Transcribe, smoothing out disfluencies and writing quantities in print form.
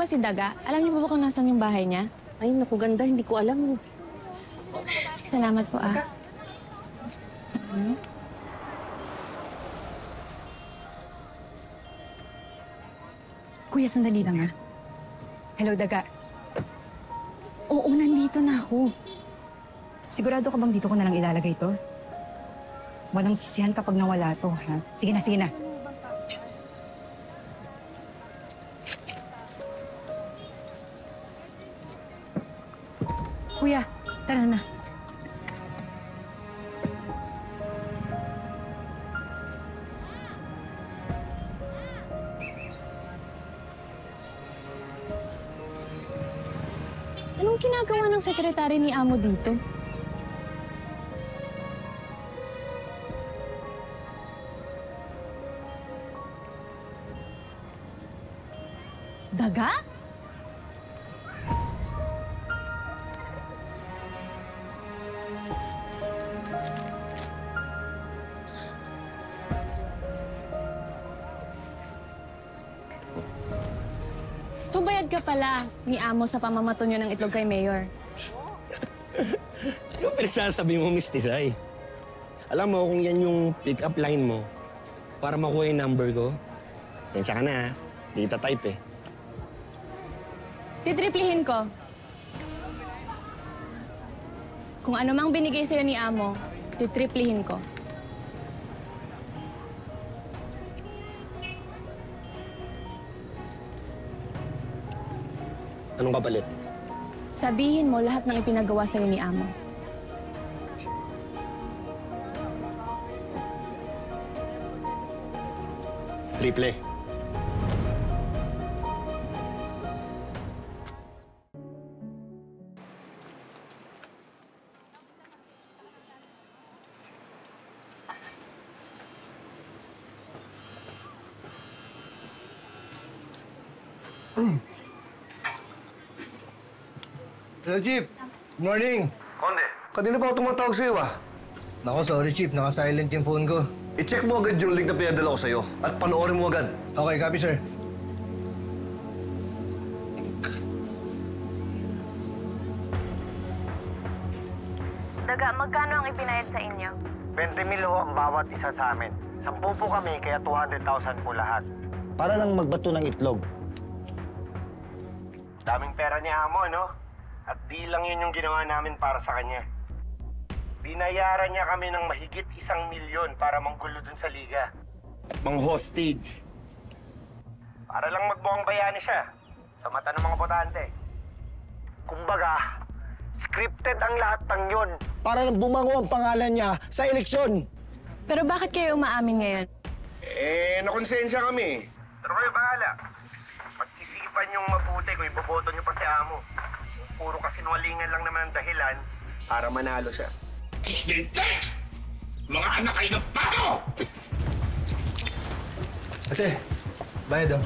ba si Daga? Alam niyo po ba kung nasan yung bahay niya? Ay, naku ganda. Hindi ko alam. Salamat po, ah. Kuya, sandali lang, ah. Hello, Daga. Oo, nandito na ako. Sigurado ka bang dito ko na lang ilalagay to? Walang sisihan kapag nawala to, ha? Sige na, sige na. Kuya, tara na. Anong ginagawa ng sekretary ni Amo dito? Daga? So bayad ka pala ni Amo sa pamamato niyo ng itlog kay Mayor. Ano pinagsasabi mo, Miss Tisay? Alam mo kung yan yung pick-up line mo para makuha yung number ko, pensya ka na ha. Di kita type eh. Titriplihin ko. Kung ano mang binigay sa'yo ni Amo, titriplihin ko. Anong kapalit? Sabihin mo lahat ng ipinagawa sa'yo ni Amo. Triple. Hello, Chief. Good morning. Konde, Kanina pa ako tumatawag sa'yo, ah. Nako, sorry, Chief. Naka-silent yung phone ko. i-check mo agad yung link na pinadala ko sa'yo at panoorin mo agad. Okay, copy, sir. Daga, magkano ang ipinayad sa inyo? 20 mil ho ang bawat isa sa amin. 10 po kami, kaya 200,000 po lahat. Para lang magbato ng itlog. Daming pera ni Amo, no? At di lang yun yung ginawa namin para sa kanya. Binayaran niya kami ng mahigit 1,000,000 para manggulo dun sa liga. At pang hostage. Para lang magmukhang bayani siya sa mata ng mga botante. Kumbaga, scripted ang lahat ng yun. Para lang bumango ang pangalan niya sa eleksyon. Pero bakit kayo umaamin ngayon? Nakonsensya kami. Pero kayo bahala. Pag-isipan niyong mabuti kung iboboto niyo pa si Amo. Puro kasinungalingan lang naman ang dahilan para manalo siya. Lintes! Mga anak kayo ng pato! Ate, bayad, oh.